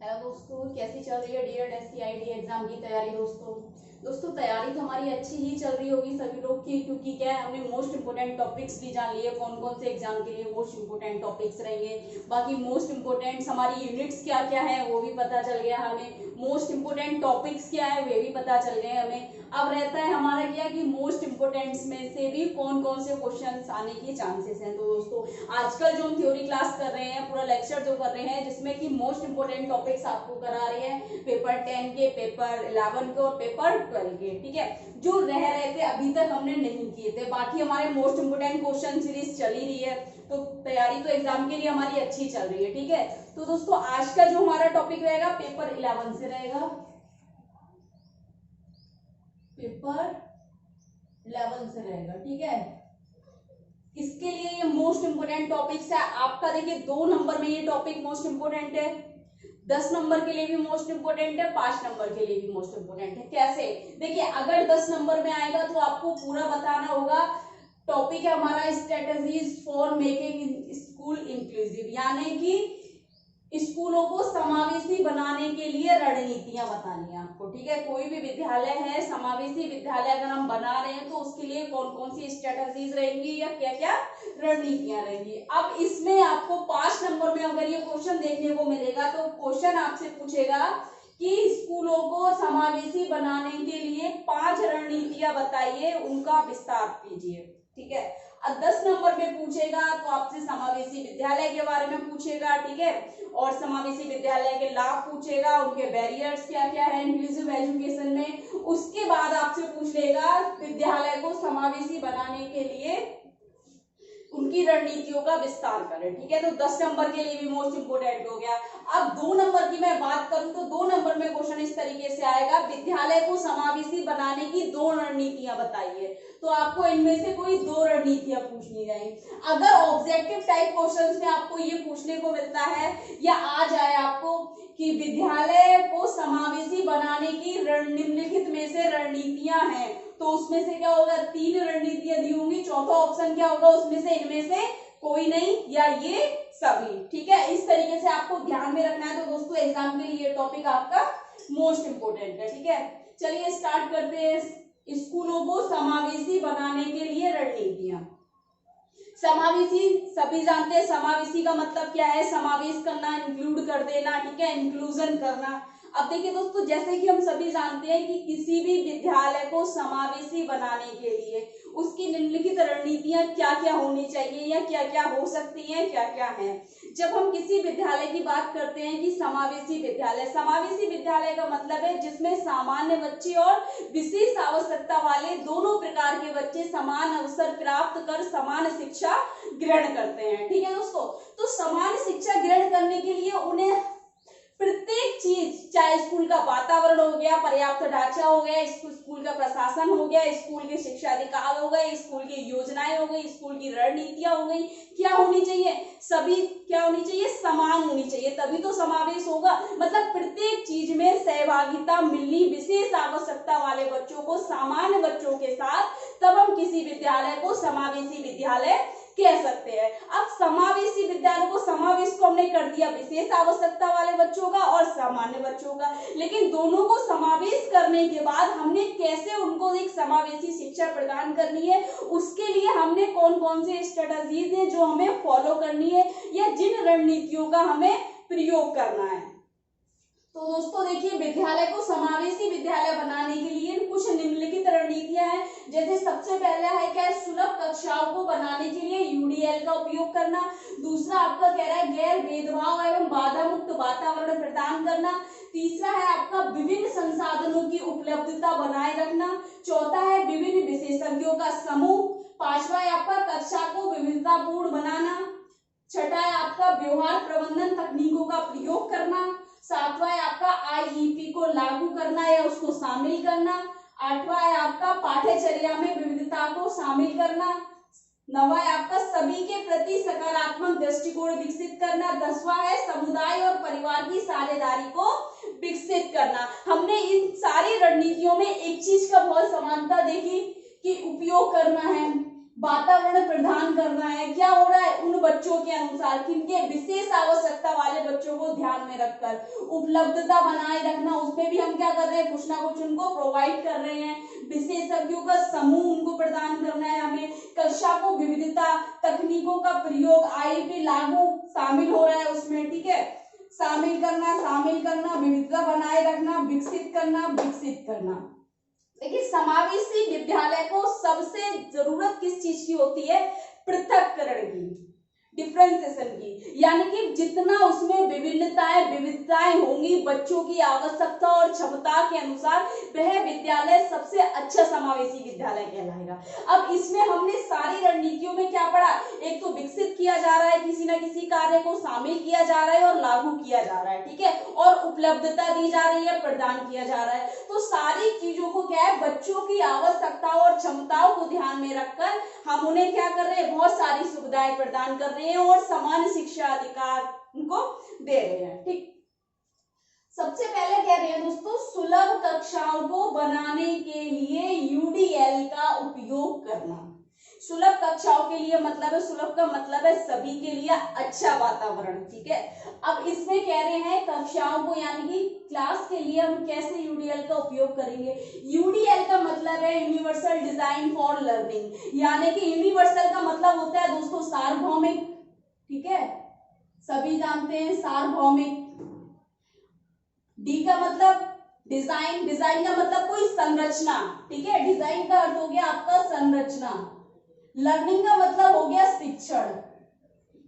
Hello दोस्तों, कैसी चल रही है डीएड एससीआईटी एग्जाम की तैयारी। दोस्तों तैयारी तो हमारी अच्छी ही चल रही होगी सभी लोग की, क्योंकि क्या है, हमने मोस्ट इंपोर्टेंट टॉपिक्स भी जान लिए, कौन कौन से एग्जाम के लिए मोस्ट इंपोर्टेंट टॉपिक्स रहेंगे। बाकी मोस्ट इंपोर्टेंट हमारी यूनिट्स क्या क्या है वो भी पता चल गया हमें, मोस्ट इंपोर्टेंट टॉपिक्स क्या है वे भी पता चल गए हमें। अब रहता है हमारा क्या कि मोस्ट इंपोर्टेंट्स में से भी कौन कौन से क्वेश्चंस आने के चांसेस हैं। तो दोस्तों आजकल जो हम थ्योरी क्लास कर रहे हैं, पूरा लेक्चर जो कर रहे हैं, जिसमें कि मोस्ट इंपोर्टेंट टॉपिक्स आपको करा रहे हैं पेपर 10 के, पेपर 11 के और पेपर 12 के। ठीक है, जो रह रहे थे अभी तक हमने नहीं किए थे। बाकी हमारे मोस्ट इंपोर्टेंट क्वेश्चन सीरीज चल ही रही है, तो तैयारी तो एग्जाम के लिए हमारी अच्छी चल रही है। ठीक है, तो दोस्तों आज का जो हमारा टॉपिक रहेगा पेपर 11 से रहेगा, पेपर 11 से रहेगा। ठीक है, इसके लिए ये मोस्ट इंपोर्टेंट टॉपिक्स है आपका। देखिए 2 नंबर में ये टॉपिक मोस्ट इंपोर्टेंट है, 10 नंबर के लिए भी मोस्ट इंपोर्टेंट है, 5 नंबर के लिए भी मोस्ट इंपोर्टेंट है। कैसे? देखिए अगर 10 नंबर में आएगा तो आपको पूरा बताना होगा। टॉपिक है हमारा strategies for making school inclusive, यानी कि स्कूलों को समावेशी बनाने के लिए रणनीतियां बतानी है आपको। ठीक है, कोई भी विद्यालय है, समावेशी विद्यालय अगर हम बना रहे हैं तो उसके लिए कौन कौन सी स्ट्रेटजीज रहेंगी या क्या क्या रणनीतियां रहेंगी। अब इसमें आपको 5 नंबर में अगर ये क्वेश्चन देखने को मिलेगा तो क्वेश्चन आपसे पूछेगा कि स्कूलों को समावेशी बनाने के लिए 5 रणनीतियां बताइए, उनका विस्तार कीजिए। ठीक है, अब 10 नंबर में पूछेगा तो आपसे समावेशी विद्यालय के बारे में पूछेगा। ठीक है, और समावेशी विद्यालय के लाभ पूछेगा, उनके बैरियर्स क्या क्या है इंक्लूसिव एजुकेशन में। उसके बाद आपसे पूछ लेगा विद्यालय को समावेशी बनाने के लिए उनकी रणनीतियों का विस्तार करें। ठीक है, तो 10 नंबर के लिए भी मोस्ट इंपोर्टेंट हो गया। अब 2 नंबर की मैं बात करूं तो 2 नंबर में क्वेश्चन इस तरीके से आएगा, विद्यालय को समावेशी बनाने की 2 रणनीतियां बताइए। तो आपको इनमें से कोई 2 रणनीतियां पूछनी रहेंगी। अगर ऑब्जेक्टिव टाइप क्वेश्चंस में आपको ये पूछने को मिलता है या आ जाए आपको कि विद्यालय को समावेशी बनाने की निम्नलिखित में से रणनीतियां हैं, तो उसमें से क्या होगा, 3 रणनीतियां दी होंगी, चौथा ऑप्शन क्या होगा उसमें से इनमें से कोई नहीं या ये सभी। ठीक है, इस तरीके से आपको ध्यान में रखना है। तो दोस्तों एग्जाम के लिए टॉपिक आपका मोस्ट इंपोर्टेंट है। ठीक है, चलिए स्टार्ट करते हैं। स्कूलों को समावेशी बनाने के लिए रणनीतियां। समावेशी सभी जानते हैं, समावेशी का मतलब क्या है, समावेश करना, इंक्लूड कर देना। ठीक है, इंक्लूजन करना। अब देखिए दोस्तों, जैसे कि हम सभी जानते हैं कि किसी भी विद्यालय को समावेशी बनाने के लिए उसकी निम्नलिखित रणनीतियां क्या क्या होनी चाहिए या क्या क्या हो सकती हैं, क्या क्या हैं। जब हम किसी विद्यालय की बात करते हैं कि समावेशी विद्यालय का मतलब है जिसमें सामान्य बच्चे और विशेष आवश्यकता वाले दोनों प्रकार के बच्चे समान अवसर प्राप्त कर समान शिक्षा ग्रहण करते हैं। ठीक है दोस्तों, तो समान शिक्षा ग्रहण करने के लिए उन्हें प्रत्येक चीज, चाहे स्कूल का वातावरण हो गया, पर्याप्त ढांचा हो गया, स्कूल का प्रशासन हो गया, स्कूल के शिक्षा अधिकार हो गए, स्कूल की योजनाएं हो गई, स्कूल की रणनीतियां हो गई, क्या होनी चाहिए, सभी क्या होनी चाहिए, समान होनी चाहिए, तभी तो समावेश होगा। मतलब प्रत्येक चीज में सहभागिता मिलनी, विशेष आवश्यकता वाले बच्चों को सामान्य बच्चों के साथ, तब हम किसी विद्यालय को समावेशी विद्यालय कह सकते हैं। अब समावेशी विद्यालय को, समावेश को हमने कर दिया विशेष आवश्यकता वाले बच्चों का और सामान्य बच्चों का, लेकिन दोनों को समावेश करने के बाद हमने कैसे उनको एक समावेशी शिक्षा प्रदान करनी है, उसके लिए हमने कौन कौन से स्ट्रेटजीज हैं जो हमें फॉलो करनी है या जिन रणनीतियों का हमें प्रयोग करना है। तो दोस्तों देखिए, विद्यालय को समावेशी विद्यालय बनाने के लिए कुछ निम्नलिखित रणनीतियां हैं। जैसे सबसे पहला है क्या, सुलभ कक्षाओं को बनाने के लिए यूडीएल का उपयोग करना। दूसरा आपका कह रहा है गैर भेदभाव एवं बाधा मुक्त वातावरण प्रदान करना। तीसरा है आपका विभिन्न संसाधनों की उपलब्धता बनाए रखना। चौथा है विभिन्न विशेषज्ञों का समूह। पांचवा है आपका कक्षा को विविधतापूर्ण बनाना। छठा है आपका व्यवहार प्रबंधन तकनीकों का प्रयोग करना। सातवां है आपका आईईपी को लागू करना या उसको शामिल करना। आठवां है आपका पाठ्यचर्या में विविधता को शामिल करना। नौवां है आपका सभी के प्रति सकारात्मक दृष्टिकोण विकसित करना। 10वां है समुदाय और परिवार की साझेदारी को विकसित करना। हमने इन सारी रणनीतियों में एक चीज का बहुत समानता देखी कि उपयोग करना है, वातावरण प्रदान करना है, क्या हो रहा है उन बच्चों के अनुसार, किनके विशेष आवश्यकता वाले बच्चों को ध्यान ध्यान में रखकर। उपलब्धता बनाए रखना, उसमें भी हम क्या कर रहे हैं, कुछ ना कुछ उनको प्रोवाइड कर रहे हैं। विशेषज्ञों का समूह उनको प्रदान करना है हमें। कक्षा को विविधता, तकनीकों का प्रयोग, आईपी लागू शामिल हो रहा है उसमें, ठीक है, शामिल करना, विविधता बनाए रखना, विकसित करना। देखिए समावेशी विद्यालय को सबसे जरूरत किस चीज की होती है, पृथक्करण की, डिफरेंशिएशन की, यानी कि जितना उसमें विविधताएं होंगी बच्चों की आवश्यकता और क्षमता के अनुसार, वह विद्यालय सबसे अच्छा समावेशी विद्यालय कहलाएगा। अब इसमें हमने सारी रणनीतियों में क्या पढ़ा, एक तो विकसित किया जा रहा है, किसी न किसी कार्य को शामिल किया जा रहा है और लागू किया जा रहा है, ठीक है, और उपलब्धता दी जा रही है, प्रदान किया जा रहा है। तो सारी चीजों को क्या है, बच्चों की आवश्यकताओं और क्षमताओं को ध्यान में रखकर हम उन्हें क्या कर रहे हैं, बहुत सारी सुविधाएं प्रदान कर रहे हैं और समान शिक्षा अधिकार उनको दे रहे हैं, ठीक। सबसे पहले कह रहे हैं दोस्तों, सुलभ कक्षाओं को बनाने के लिए यूडीएल का उपयोग करना। सुलभ कक्षाओं के लिए मतलब है, सुलभ का मतलब है सभी के लिए अच्छा वातावरण, ठीक है। अब इसमें कह रहे हैं कक्षाओं को, यानी कि क्लास के लिए हम कैसे यूडीएल का उपयोग करेंगे। यूडीएल का मतलब है यूनिवर्सल डिजाइन फॉर लर्निंग, यानी कि यूनिवर्सल का मतलब होता है दोस्तों सार्वभौमिक, ठीक है, सभी जानते हैं सार्वभौमिक। डी का मतलब डिजाइन, डिजाइन का मतलब कोई संरचना, ठीक है, डिजाइन का अर्थ हो गया आपका संरचना। लर्निंग का मतलब हो गया शिक्षण,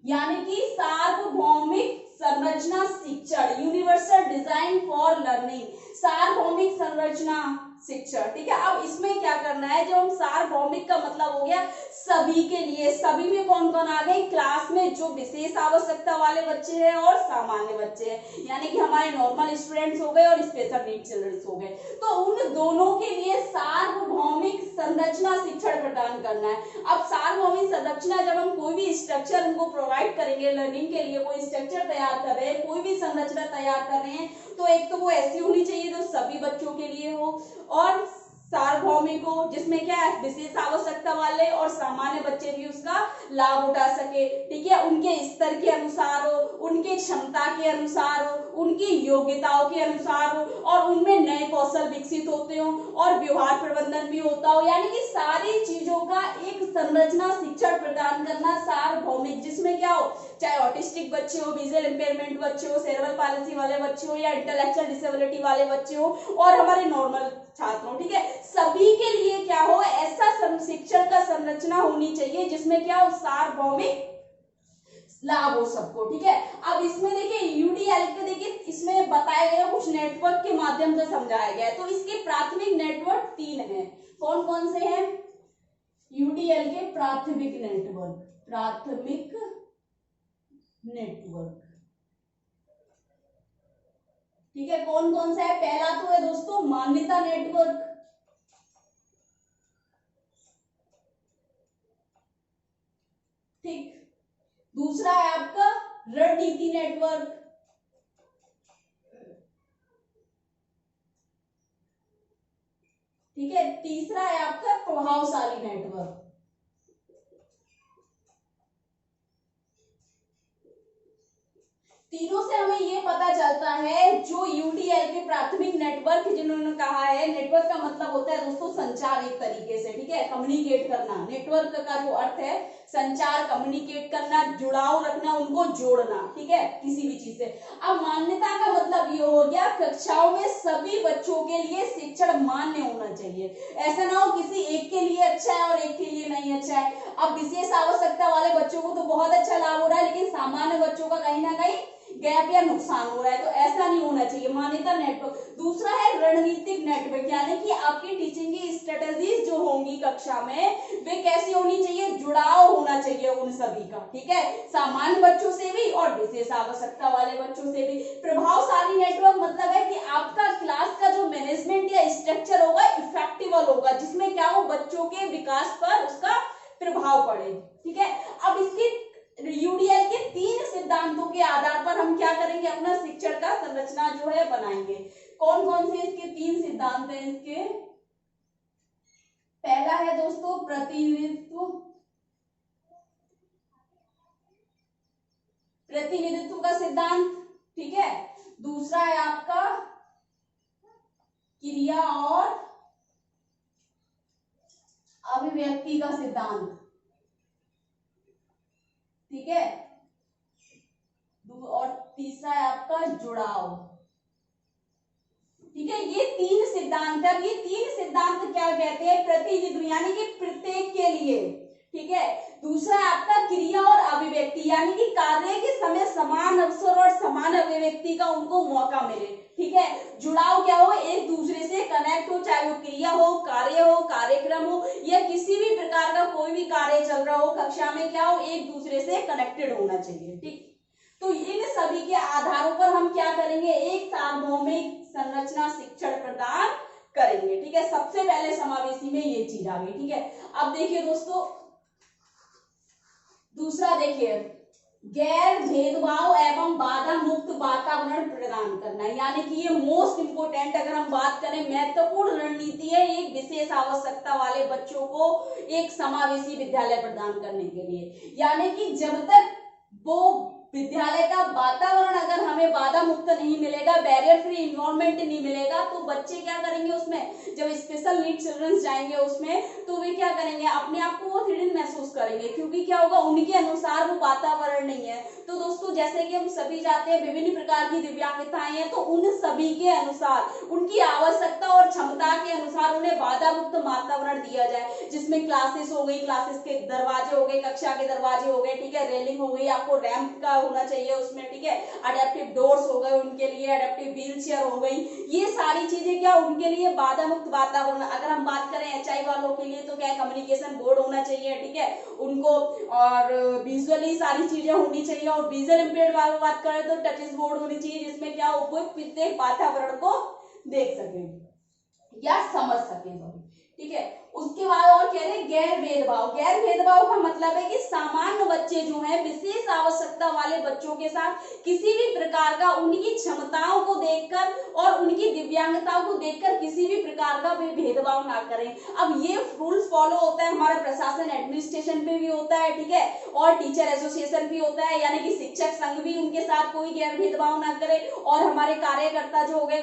यानी कि सार्वभौमिक संरचना शिक्षण, यूनिवर्सल डिजाइन फॉर लर्निंग, सार्वभौमिक संरचना शिक्षण, ठीक है। अब इसमें क्या करना है, जब हम सार्वभौमिक का मतलब हो गया सभी के लिए, सभी में कौन कौन आ गए, क्लास में जो विशेष आवश्यकता वाले बच्चे हैं और सामान्य बच्चे हैं, यानी कि हमारे नॉर्मल स्टूडेंट्स हो गए और स्पेशल नीड चिल्ड्रंस हो गए, तो उन दोनों के लिए सार्वभौमिक संरचना शिक्षण प्रदान करना है। अब सार्वभौमिक संरचना, जब हम कोई भी स्ट्रक्चर उनको प्रोवाइड करेंगे, लर्निंग के लिए कोई स्ट्रक्चर तैयार कर रहे हैं, कोई भी संरचना तैयार कर रहे हैं, तो एक तो वो ऐसी होनी चाहिए जो सभी बच्चों के लिए हो, और सार्वभौमिक हो, जिसमें क्या है विशेष आवश्यकता वाले और सामान्य बच्चे भी उसका लाभ उठा सके, ठीक है, उनके स्तर के अनुसार हो, उनके क्षमता के अनुसार हो, उनकी योग्यताओं के अनुसार हो, और उनमें नए कौशल विकसित होते हो और व्यवहार प्रबंधन भी होता हो, यानी कि सारी चीजों का एक संरचना शिक्षण प्रदान करना सार्वभौमिक, जिसमें क्या हो, चाहे ऑटिस्टिक बच्चे हो, विजुअल इंपेयरमेंट बच्चे हो, सेरेब्रल पैलिसी वाले बच्चे हो, या इंटेलेक्चुअल डिसेबिलिटी वाले बच्चे हो, और हमारे नॉर्मल छात्र हो, ठीक है, सभी के लिए क्या हो, ऐसा शिक्षण का संरचना होनी चाहिए जिसमें क्या हो, सार्वभौमिक लाभ हो सबको, ठीक है। अब इसमें देखिए यूडीएल के, देखिए इसमें बताया गया कुछ नेटवर्क के माध्यम से समझाया गया है, तो इसके प्राथमिक नेटवर्क 3 हैं, कौन कौन से हैं, यूडीएल के प्राथमिक नेटवर्क, ठीक है, कौन कौन सा है, पहला तो है दोस्तों मान्यता नेटवर्क, ठीक, दूसरा है आपका रणनीति नेटवर्क, ठीक है, तीसरा है आपका प्रभावशाली नेटवर्क। तीनों से हमें ये पता चलता है, जो यूडीएल के प्राथमिक नेटवर्क जिन्होंने कहा है, नेटवर्क का मतलब होता है दोस्तों संचार, एक तरीके से, ठीक है, कम्युनिकेट करना, नेटवर्क का जो अर्थ है संचार, कम्युनिकेट करना, जुड़ाव रखना, उनको जोड़ना, ठीक है, किसी भी चीज से। अब मान्यता का मतलब ये हो गया, कक्षाओं में सभी बच्चों के लिए शिक्षण मान्य होना चाहिए, ऐसा ना हो किसी एक के लिए अच्छा है और एक के लिए नहीं अच्छा है। अब विशेष आवश्यकता वाले बच्चों को तो बहुत अच्छा लाभ हो रहा है, लेकिन सामान्य बच्चों का कहीं ना कहीं गैप या नुकसान हो रहा है, तो ऐसा नहीं होना चाहिए, मान्यता नेटवर्क। दूसरा है रणनीतिक नेटवर्क, यानी कि आपकी टीचिंग की स्ट्रेटेजीज जो होंगी कक्षा में, वे कैसी होनी चाहिए, जुड़ाव होना चाहिए उन सभी का, ठीक है, सामान्य बच्चों से भी और विशेष आवश्यकता वाले बच्चों से भी। प्रभावशाली नेटवर्क मतलब है कि आपका क्लास का जो मैनेजमेंट या स्ट्रक्चर होगा इफेक्टिव होगा, जिसमें क्या हो, बच्चों के विकास पर उसका प्रभाव पड़े, ठीक है। अब इसकी यूडीएल के 3 सिद्धांतों के आधार पर हम क्या करेंगे, अपना शिक्षण का संरचना जो है बनाएंगे। कौन कौन से इसके 3 सिद्धांत हैं इसके, पहला है दोस्तों प्रतिनिधित्व का सिद्धांत, ठीक है। दूसरा है आपका क्रिया और अभिव्यक्ति का सिद्धांत, ठीक है। और तीसरा है आपका जुड़ाव, ठीक है। ये तीन सिद्धांत है। अब ये तीन सिद्धांत क्या कहते हैं, प्रतिनिधि यानी कि प्रत्येक के लिए, ठीक है। दूसरा आपका क्रिया और अभिव्यक्ति यानी कि कार्य के समय समान अवसर और समान अभिव्यक्ति का उनको मौका मिले, ठीक है। जुड़ाव क्या हो, एक दूसरे से कनेक्ट हो, चाहे वो क्रिया हो, कार्य हो, कार्यक्रम हो या किसी भी प्रकार का कोई भी कार्य चल रहा हो कक्षा में, क्या हो, एक दूसरे से कनेक्टेड होना चाहिए, ठीक। तो इन सभी के आधारों पर हम क्या करेंगे, एक सार्वभौमिक संरचना शिक्षण प्रदान करेंगे, ठीक है। सबसे पहले समावेशी में ये चीज आ गई, ठीक है। अब देखिए दोस्तों, दूसरा देखिए, गैर भेदभाव एवं बाधा मुक्त वातावरण प्रदान करना, यानी कि ये मोस्ट इंपोर्टेंट अगर हम बात करें महत्वपूर्ण रणनीति है एक विशेष आवश्यकता वाले बच्चों को एक समावेशी विद्यालय प्रदान करने के लिए। यानी कि जब तक वो विद्यालय का वातावरण अगर हमें बाधा मुक्त नहीं मिलेगा, बैरियर फ्री इन्वायरमेंट नहीं मिलेगा, तो बच्चे क्या करेंगे उसमें, जब स्पेशल नीड चिल्ड्रन जाएंगे उसमें, तो वे क्या करेंगे, अपने आप को वो हिडन महसूस करेंगे, क्योंकि क्या होगा, उनके अनुसार वो वातावरण नहीं है। तो दोस्तों जैसे कि हम सभी जानते हैं विभिन्न प्रकार की दिव्यांगताएं हैं, तो उन सभी के अनुसार उनकी आवश्यकता और क्षमता के अनुसार उन्हें बाधा मुक्त वातावरण दिया जाए, जिसमें क्लासेस हो गई, क्लासेस के दरवाजे हो गए, कक्षा के दरवाजे हो गए, ठीक है, रेलिंग हो गई, आपको रैंप का होना चाहिए उसमें, ठीक है, अडेप्टिव डोर्स हो गए उनके लिए, अडेप्टिव व्हील चेयर हो गई, ये सारी चीजें क्या उनके लिए बाधा मुक्त वातावरण। अगर हम बात करें एचआई वालों के लिए तो क्या कम्युनिकेशन बोर्ड होना चाहिए, ठीक है, उनको, और विजुअली सारी चीजें होनी चाहिए, और विजुअल इंपेयर्ड वालों बात करें तो टचेस बोर्ड होनी चाहिए, जिसमें क्या वो प्रत्येक वातावरण को देख सके या समझ सके, ठीक है। उसके बाद और कह रहे गैर भेदभाव। गैर भेदभाव का मतलब है कि सामान्य बच्चे जो हैं विशेष आवश्यकता वाले बच्चों के साथ किसी भी प्रकार का उनकी क्षमताओं को देखकर और उनकी दिव्यांगताओं को देखकर किसी भी प्रकार का वे भेदभाव ना करें। अब ये रूल्स फॉलो होता है हमारे प्रशासन एडमिनिस्ट्रेशन पे भी होता है, ठीक है, और टीचर एसोसिएशन भी होता है, यानी कि शिक्षक संघ भी उनके साथ कोई गैर भेदभाव ना करे, और हमारे कार्यकर्ता जो हो गए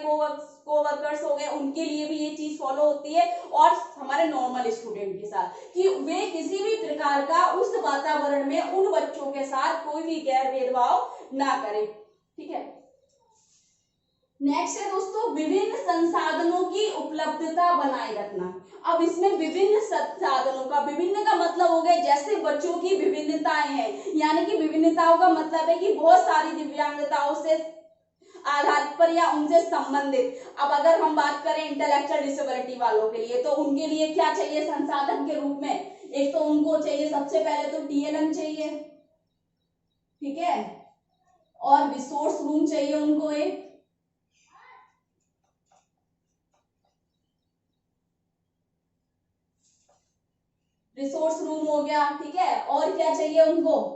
कोवर्कर्स हो गए उनके लिए भी ये चीज फॉलो होती है, और हमारे नॉर्मल स्टूडेंट के साथ कि वे किसी भी प्रकार का उस वातावरण में उन बच्चों के साथ कोई भी गैर भेदभाव ना करें, ठीक है। नेक्स्ट है दोस्तों विभिन्न संसाधनों की उपलब्धता बनाए रखना। अब इसमें विभिन्न संसाधनों का, विभिन्न का मतलब हो गया जैसे बच्चों की विभिन्नताएं हैं, यानी कि विभिन्नताओं का मतलब है कि बहुत सारी दिव्यांगताओं से आधारित पर या उनसे संबंधित। अब अगर हम बात करें इंटेलेक्चुअल डिसेबिलिटी वालों के लिए, तो उनके लिए क्या चाहिए संसाधन के रूप में, एक तो उनको चाहिए सबसे पहले तो टीएलएम चाहिए, ठीक है, और रिसोर्स रूम चाहिए उनको, एक रिसोर्स रूम हो गया, ठीक है, और क्या चाहिए उनको,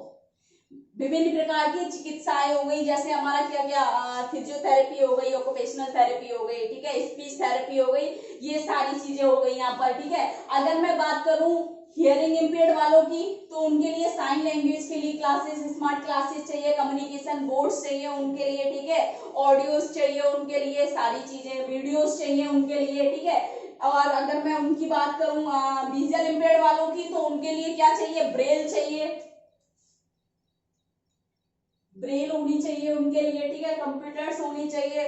विभिन्न प्रकार की चिकित्साएं हो गई, जैसे हमारा क्या क्या फिजियोथेरेपी हो गई, ऑक्यूपेशनल थेरेपी हो गई, ठीक है, स्पीच थेरेपी हो गई, ये सारी चीजें हो गई यहाँ पर, ठीक है। अगर मैं बात करूं हियरिंग इम्पेयर्ड वालों की, तो उनके लिए साइन लैंग्वेज के लिए क्लासेस, स्मार्ट क्लासेस चाहिए, कम्युनिकेशन बोर्ड्स चाहिए उनके लिए, ठीक है, ऑडियोज चाहिए उनके लिए, सारी चीजें, वीडियोज चाहिए उनके लिए, ठीक है। और अगर मैं उनकी बात करूं विजुअल इम्पेयर्ड वालों की, तो उनके लिए क्या चाहिए, ब्रेल चाहिए, ब्रेल होनी चाहिए उनके लिए, ठीक है, कंप्यूटर्स होनी चाहिए,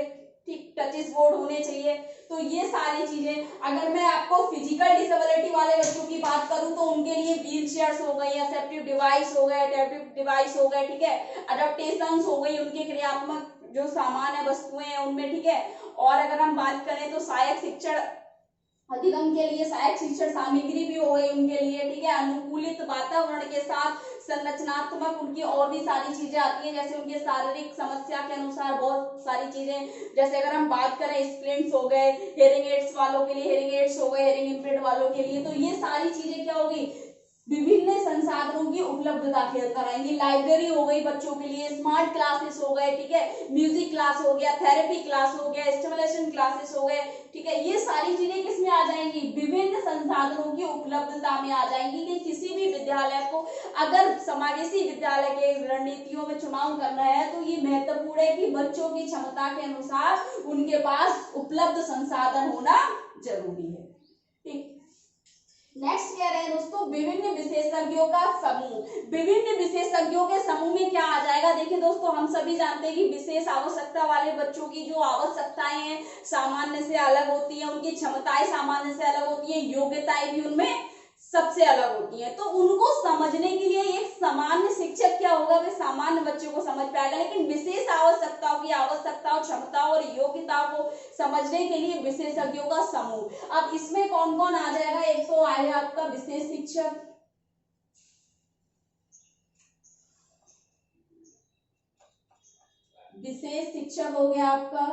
ठीक, टचेस बोर्ड होने चाहिए। तो ये सारी चीजें। अगर मैं आपको फिजिकल डिसेबिलिटी वाले बच्चों की बात करूं तो उनके लिए व्हील चेयर्स हो गई, असेप्टिव डिवाइस हो गए, अडेप्टिव डिवाइस हो गए, ठीक है, अडेप्टेशंस हो गई, उनके क्रियात्मक जो सामान है, वस्तुएं हैं उनमें, ठीक है। और अगर हम बात करें तो सहायक शिक्षण अधिगम के लिए सहायक शिक्षण सामग्री भी हो गई उनके लिए, ठीक है, अनुकूलित वातावरण के साथ संरचनात्मक उनकी और भी सारी चीजें आती हैं, जैसे उनके शारीरिक समस्या के अनुसार बहुत सारी चीजें, जैसे अगर हम बात करें स्प्लिंट्स हो गए, हेयरिंग एड्स वालों के लिए हेयरिंग एड्स हो गए, हेयरिंग इम्पेयर्ड वालों के लिए, तो ये सारी चीजें क्या होगी, विभिन्न संसाधनों की उपलब्धता के अंदर आएंगी। लाइब्रेरी हो गई बच्चों के लिए, स्मार्ट क्लासेस हो गए, ठीक है, म्यूजिक क्लास हो गया, थेरेपी क्लास हो गया, स्टिमुलेशन क्लासेस हो गए, ठीक है, ये सारी चीजें किसमें आ जाएंगी, विभिन्न संसाधनों की उपलब्धता में आ जाएंगी। कि किसी भी विद्यालय को अगर समावेशी विद्यालय के रणनीतियों में चुनाव करना है तो ये महत्वपूर्ण है कि बच्चों की क्षमता के अनुसार उनके पास उपलब्ध संसाधन होना जरूरी है। ठीक, नेक्स्ट कह रहे हैं दोस्तों विभिन्न विशेषज्ञों का समूह। विभिन्न विशेषज्ञों के समूह में क्या आ जाएगा, देखिए दोस्तों हम सभी जानते हैं कि विशेष आवश्यकता वाले बच्चों की जो आवश्यकताएं हैं सामान्य से अलग होती है, उनकी क्षमताएं सामान्य से अलग होती है, योग्यताएं भी उनमें सबसे अलग होती है। तो उनको समझने के लिए एक सामान्य शिक्षक क्या होगा, वे सामान्य बच्चों को समझ पाएगा, लेकिन विशेष आवश्यकताओं की आवश्यकताओं, क्षमताओं और योग्यताओं को समझने के लिए विशेषज्ञों का समूह। अब इसमें कौन कौन आ जाएगा, एक तो आएगा आपका विशेष शिक्षक, विशेष शिक्षक हो गया आपका,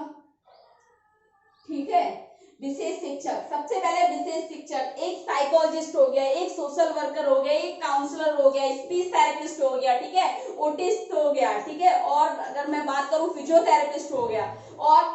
ठीक है, विशेष शिक्षक। सबसे पहले विशेष शिक्षक, एक साइकोलॉजिस्ट हो गया, एक सोशल वर्कर हो गया, एक काउंसलर हो गया, स्पीच थेरेपिस्ट हो गया, ठीक है, ओटिस्ट हो गया, ठीक है, और अगर मैं बात करूं फिजियोथेरेपिस्ट हो गया और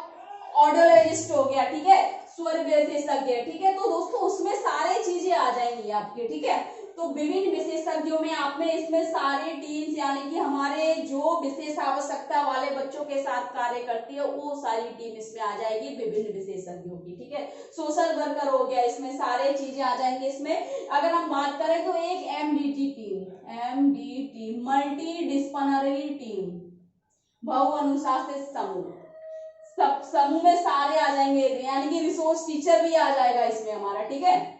ऑडियोलॉजिस्ट हो गया, ठीक है, स्वर विशेषज्ञ, ठीक है। तो दोस्तों उसमें सारी चीजें आ जाएंगी आपके, ठीक है। तो विभिन्न विशेषज्ञों में आप में इसमें सारे टीम्स यानी कि हमारे जो विशेष आवश्यकता वाले बच्चों के साथ कार्य करती है वो सारी टीम इसमें आ जाएगी विभिन्न विशेषज्ञों की, ठीक है। सोशल वर्कर हो गया, इसमें सारे चीजें आ जाएंगी। इसमें अगर हम बात करें तो एक MDT team, MDT multi disciplinary team, बहु अनुशासित समूह, सब समूह में सारे आ जाएंगे, यानी कि रिसोर्स टीचर भी आ जाएगा इसमें हमारा, ठीक है।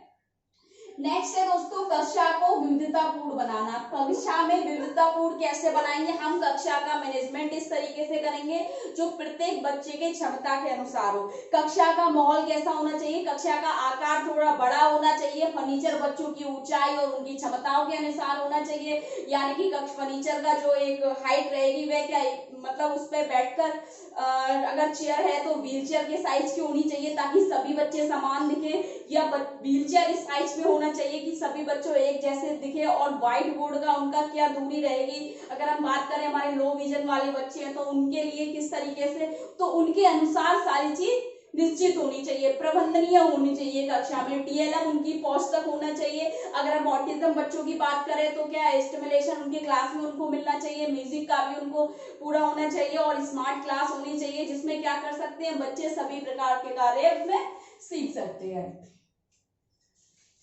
नेक्स्ट है दोस्तों कक्षा को विविधतापूर्ण बनाना। कक्षा में विविधतापूर्ण कैसे बनाएंगे हम, कक्षा का मैनेजमेंट इस तरीके से करेंगे जो प्रत्येक बच्चे की क्षमता के अनुसार हो। कक्षा का माहौल कैसा होना चाहिए, कक्षा का आकार थोड़ा बड़ा होना चाहिए, फर्नीचर बच्चों की ऊंचाई और उनकी क्षमताओं के अनुसार होना चाहिए, यानी कि फर्नीचर का जो एक हाइट रहेगी वह क्या मतलब उस पर बैठकर अगर चेयर है तो व्हील चेयर के साइज की होनी चाहिए ताकि सभी बच्चे समान दिखे, या व्हील चेयर इस साइज में होना चाहिए कि सभी बच्चों एक जैसे दिखे, और व्हाइट बोर्ड का उनका क्या दूरी रहेगी। अगर हम बात करें हमारे लो विजन वाले बच्चे हैं तो उनके लिए किस तरीके से, तो उनके अनुसार सारी चीज निश्चित होनी चाहिए, प्रबंधनीय होनी चाहिए। कक्षा में टीएलएम उनकी पहुंच तक होना चाहिए। अगर हम ऑटिज्म बच्चों की बात करें तो क्या स्टिमुलेशन उनके क्लास में उनको मिलना चाहिए, म्यूजिक का भी उनको पूरा होना चाहिए, और स्मार्ट क्लास होनी चाहिए जिसमें क्या कर सकते हैं बच्चे सभी प्रकार के कार्य उसमें सीख सकते हैं।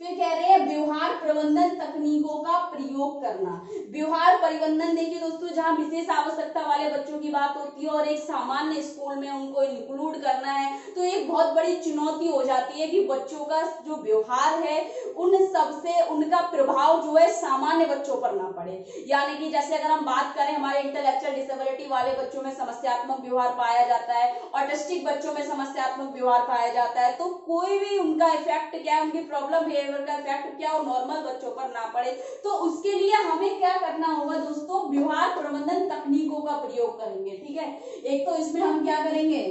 फिर कह रहे हैं व्यवहार प्रबंधन तकनीकों का प्रयोग करना। व्यवहार प्रबंधन देखिए दोस्तों, जहां विशेष आवश्यकता वाले बच्चों की बात होती है और एक सामान्य स्कूल में उनको इंक्लूड करना है तो एक बहुत बड़ी चुनौती हो जाती है कि बच्चों का जो व्यवहार है उन सबसे उनका प्रभाव जो है सामान्य बच्चों पर ना पड़े। यानी कि जैसे अगर हम बात करें हमारे इंटेलेक्चुअल डिसेबिलिटी वाले बच्चों में समस्यात्मक व्यवहार पाया जाता है, ऑटिस्टिक बच्चों में समस्यात्मक व्यवहार पाया जाता है, तो कोई भी उनका इफेक्ट क्या है, उनकी प्रॉब्लम का इफेक्ट क्या हो नॉर्मल बच्चों पर ना पड़े। तो उसके लिए हमें क्या करना होगा दोस्तों, व्यवहार प्रबंधन तकनीकों का प्रयोग करेंगे, ठीक है। एक तो इसमें हम क्या करेंगे,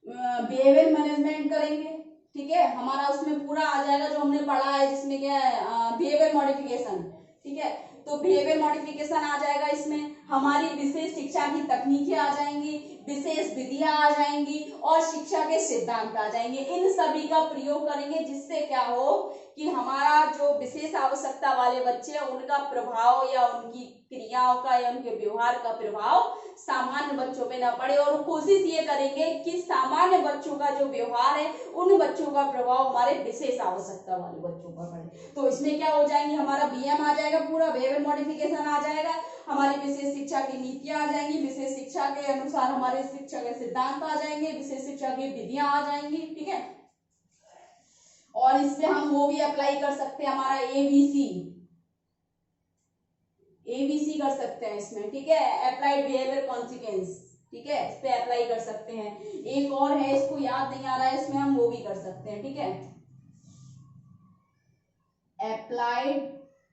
बिहेवियर मैनेजमेंट करेंगे, ठीक है, हमारा उसमें पूरा आ जाएगा जो हमने पढ़ा है जिसमें क्या है बिहेवियर मॉडिफिकेशन, ठीक है। तो बिहेवियर मॉडिफिकेशन आ जाएगा, इसमें हमारी विशेष शिक्षा की तकनीकें आ जाएंगी, विशेष विधियां आ जाएंगी और शिक्षा के सिद्धांत आ जाएंगे। इन सभी का प्रयोग करेंगे जिससे क्या हो कि हमारा जो विशेष आवश्यकता वाले बच्चे हैं उनका प्रभाव या उनकी क्रियाओं का या उनके व्यवहार का प्रभाव सामान्य बच्चों पे ना पड़े, और कोशिश ये करेंगे कि सामान्य बच्चों का जो व्यवहार है उन बच्चों का प्रभाव हमारे विशेष आवश्यकता वाले बच्चों पर पड़े। तो इसमें क्या हो जाएंगे, हमारा बीएम आ जाएगा, पूरा बिहेवियर मॉडिफिकेशन आ जाएगा, हमारी विशेष शिक्षा की नीतियां आ जाएंगी, विशेष शिक्षा के अनुसार हमारे शिक्षा के सिद्धांत आ जाएंगे, विशेष शिक्षा की विधियां आ जाएंगी, ठीक है। और इसमें हम वो भी अप्लाई कर सकते हैं, हमारा एबीसी कर सकते हैं इसमें, ठीक है, अप्लाइड बिहेवियर कॉन्सिक्वेंस, ठीक है, इस पे अप्लाई कर सकते हैं। एक और है, इसको याद नहीं आ रहा है, इसमें हम वो भी कर सकते हैं, ठीक है, अप्लाइड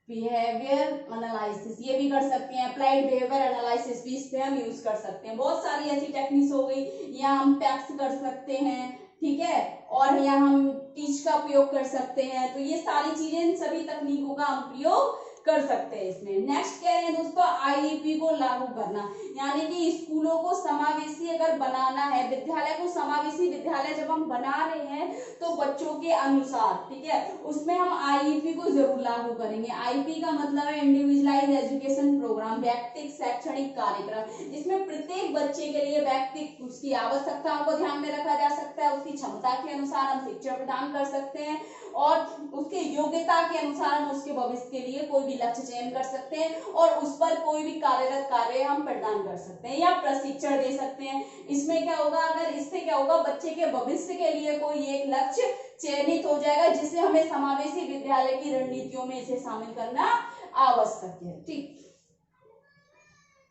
बिहेवियर एनालिसिस, ये भी कर सकते हैं, अप्लाइड बिहेवियर एनालिसिस भी इस पे हम यूज कर सकते हैं। बहुत सारी ऐसी टेक्निक्स हो गई, या हम पैक्स कर सकते हैं, ठीक है, और यहाँ हम टीच का उपयोग कर सकते हैं। तो ये सारी चीजें, इन सभी तकनीकों का हम प्रयोग कर सकते हैं इसमें। नेक्स्ट कह रहे हैं दोस्तों आईईपी को लागू करना, यानी कि स्कूलों को समावेशी अगर बनाना है, विद्यालय को समावेशी विद्यालय जब हम बना रहे हैं तो बच्चों के अनुसार, ठीक है, उसमें हम आईईपी को जरूर लागू करेंगे। आईईपी का मतलब है इंडिविजुअलाइज एजुकेशन प्रोग्राम, व्यक्तिगत शैक्षणिक कार्यक्रम। इसमें प्रत्येक बच्चे के लिए व्यक्तिगत उसकी आवश्यकताओं को ध्यान में रखा जा सकता है, उसकी क्षमता के अनुसार हम शिक्षा प्रदान कर सकते हैं और उसके योग्यता के अनुसार हम उसके भविष्य के लिए कोई भी लक्ष्य चयन कर सकते हैं और उस पर कोई भी कार्यरत कार्य हम प्रदान कर सकते हैं या प्रशिक्षण दे सकते हैं। इसमें क्या होगा, अगर इससे क्या होगा, बच्चे के भविष्य के लिए कोई एक लक्ष्य चयनित हो जाएगा, जिसे हमें समावेशी विद्यालय की रणनीतियों में इसे शामिल करना आवश्यक है। ठीक,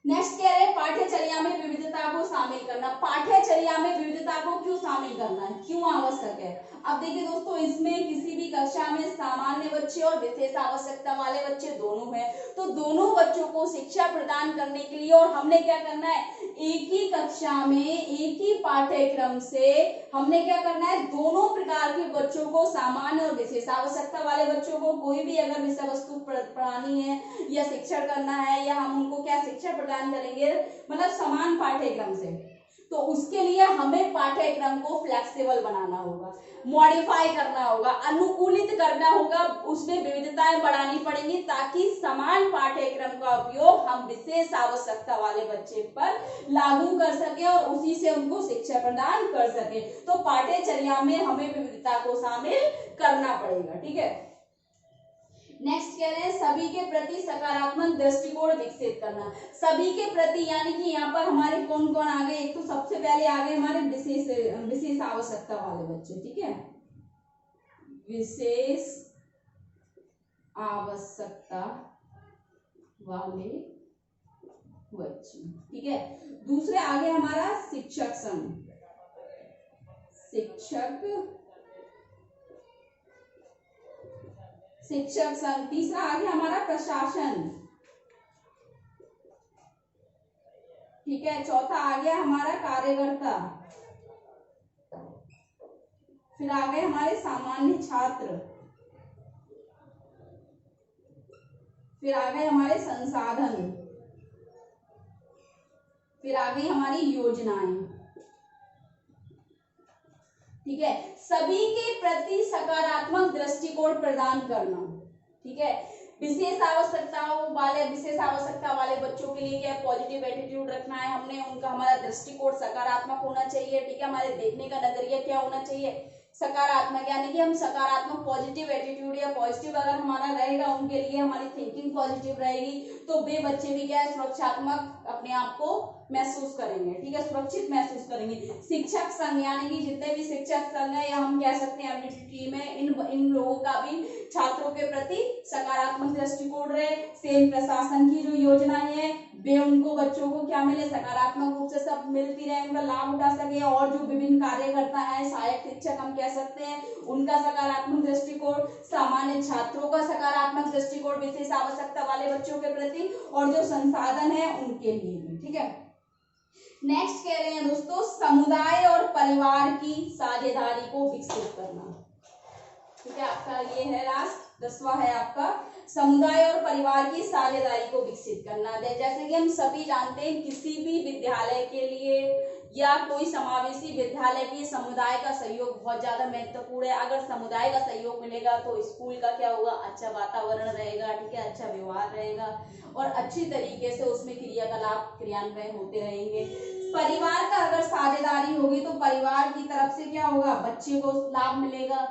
नेक्स्ट कह रहे हैं पाठ्यचर्या में विविधता को शामिल करना। पाठ्यचर्या में विविधता को क्यों शामिल करना है, क्यों आवश्यक है? अब देखिए दोस्तों, इसमें किसी भी कक्षा में सामान्य बच्चे और विशेष आवश्यकता वाले बच्चे दोनों हैं, तो दोनों बच्चों को शिक्षा प्रदान करने के लिए, और हमने क्या करना है, एक ही कक्षा में एक ही पाठ्यक्रम से हमने क्या करना है, दोनों प्रकार के बच्चों को, सामान्य और विशेष आवश्यकता वाले बच्चों को कोई भी अगर विषय वस्तु पढ़ानी है या शिक्षण करना है, या हम उनको क्या शिक्षा प्रदान करेंगे, मतलब समान पाठ्यक्रम से, तो उसके लिए हमें पाठ्यक्रम को फ्लेक्सिबल बनाना होगा, मॉडिफाई करना होगा, अनुकूलित करना होगा, उसमें विविधताएं बढ़ानी पड़ेंगी ताकि समान पाठ्यक्रम का उपयोग हम विशेष आवश्यकता वाले बच्चे पर लागू कर सके और उसी से उनको शिक्षा प्रदान कर सके। तो पाठ्यचर्या में हमें विविधता को शामिल करना पड़ेगा। ठीक है, नेक्स्ट कह रहे हैं सभी के प्रति सकारात्मक दृष्टिकोण विकसित करना। सभी के प्रति यानी कि यहाँ पर हमारे कौन कौन आ गए, एक तो सबसे पहले आ गए हमारे विशेष आवश्यकता वाले बच्चे, ठीक है, विशेष आवश्यकता वाले बच्चे, ठीक है। दूसरे आगे हमारा शिक्षक संघ, शिक्षक संघ। तीसरा आगे हमारा प्रशासन, ठीक है। चौथा आ गया हमारा कार्यकर्ता, फिर आ गए हमारे सामान्य छात्र, फिर आ गए हमारे संसाधन, फिर आ गई हमारी योजनाएं, ठीक है। सभी के प्रति सकारात्मक दृष्टिकोण प्रदान करना, ठीक है। विशेष आवश्यकता वाले बच्चों के लिए क्या पॉजिटिव एटीट्यूड रखना है हमने, उनका हमारा दृष्टिकोण सकारात्मक होना चाहिए, ठीक है। हमारे देखने का नजरिया क्या होना चाहिए, सकारात्मक, यानी कि हम सकारात्मक पॉजिटिव एटीट्यूड या पॉजिटिव अगर हमारा रहेगा, उनके लिए हमारी थिंकिंग पॉजिटिव रहेगी, तो वे बच्चे भी क्या है, सुरक्षात्मक अपने आप को महसूस करेंगे, ठीक है, सुरक्षित महसूस करेंगे। शिक्षक संघ यानी कि जितने भी शिक्षक संघ है, या हम कह सकते हैं अपनी टीम है, इन लोगों का भी छात्रों के प्रति सकारात्मक दृष्टिकोण रहे। सेम प्रशासन की जो योजनाएं हैं, वे उनको बच्चों को क्या मिले, सकारात्मक रूप से सब मिलती रहे, उनका लाभ उठा सके। और जो विभिन्न कार्यकर्ता है, सहायक शिक्षक हम कह सकते हैं, उनका सकारात्मक दृष्टिकोण, सामान्य छात्रों का सकारात्मक दृष्टिकोण विशेष आवश्यकता वाले बच्चों के प्रति, और जो संसाधन है उनके लिए भी, ठीक है। नेक्स्ट कह रहे हैं दोस्तों समुदाय और परिवार की साझेदारी को विकसित करना, ठीक है। आपका ये है लास्ट 10वां है आपका समुदाय और परिवार की साझेदारी को विकसित करना। जैसे कि हम सभी जानते हैं, किसी भी विद्यालय के लिए या कोई समावेशी विद्यालय के समुदाय का सहयोग बहुत ज्यादा महत्वपूर्ण है। अगर समुदाय का सहयोग मिलेगा तो स्कूल का क्या होगा, अच्छा वातावरण रहेगा, ठीक है, अच्छा व्यवहार रहेगा और अच्छी तरीके से उसमें क्रियाकलाप क्रियान्वयन होते रहेंगे। परिवार का अगर साझेदारी होगी तो परिवार की तरफ से क्या होगा, बच्चे को लाभ मिलेगा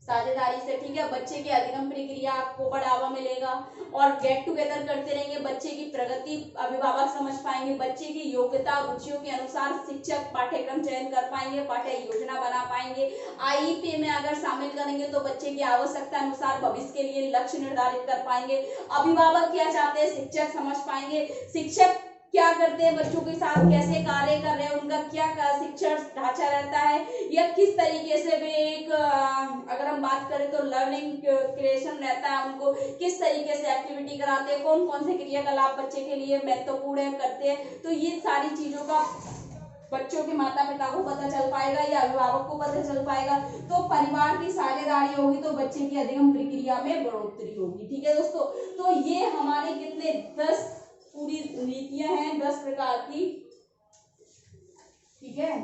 साझेदारी से, ठीक है। बच्चे के अधिगम प्रक्रिया को बढ़ावा मिलेगा और गेट टुगेदर करते रहेंगे, बच्चे की प्रगति अभिभावक समझ पाएंगे, बच्चे की योग्यता और रुचियों के अनुसार शिक्षक पाठ्यक्रम चयन कर पाएंगे, पाठ्य योजना बना पाएंगे। आईईपी में अगर शामिल करेंगे तो बच्चे की आवश्यकता अनुसार भविष्य के लिए लक्ष्य निर्धारित कर पाएंगे। अभिभावक क्या चाहते हैं, शिक्षक समझ पाएंगे, शिक्षक क्या करते हैं बच्चों के साथ, कैसे कार्य कर रहे हैं, उनका क्या शिक्षण ढांचा रहता है, या किस तरीके से वे एक अगर हम बात करें तो लर्निंग क्रिएशन रहता है, उनको किस तरीके से एक्टिविटी कराते हैं, कौन कौन से क्रियाकलाप बच्चे के लिए महत्वपूर्ण है करते हैं। तो ये सारी चीजों का बच्चों के माता पिता को पता चल पाएगा या अभिभावक को पता चल पाएगा, तो परिवार की साझेदारी होगी तो बच्चे की अधिगम प्रक्रिया में बढ़ोतरी होगी। ठीक है दोस्तों, तो ये हमारे कितने 10 पूरी नीतियां हैं 10 प्रकार की। ठीक है,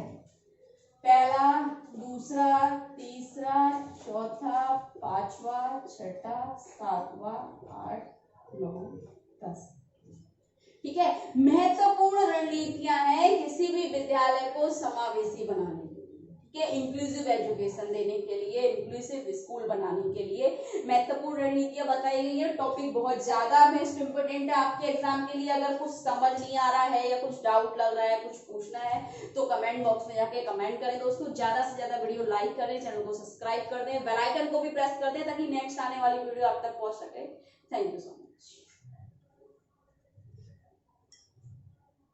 पहला, दूसरा, तीसरा, चौथा, पांचवा, छठा, सातवां, 8, 9, 10। ठीक है, महत्वपूर्ण रणनीतियां हैं किसी भी विद्यालय को समावेशी बनाने के लिए, ठीक है, इंक्लूसिव एजुकेशन देने के लिए, इंक्लूसिव स्कूल बनाने के लिए महत्वपूर्ण रणनीतियां बताई गई है। टॉपिक बहुत ज्यादा बेस्ट इंपोर्टेंट है आपके एग्जाम के लिए। अगर कुछ समझ नहीं आ रहा है या कुछ डाउट लग रहा है, कुछ पूछना है, तो कमेंट बॉक्स में जाके कमेंट करें दोस्तों। ज्यादा से ज्यादा वीडियो लाइक करें, चैनल को सब्सक्राइब कर दें, बेल आइकन को भी प्रेस कर दें ताकि नेक्स्ट आने वाली वीडियो आप तक पहुंच सके। Thank you so much.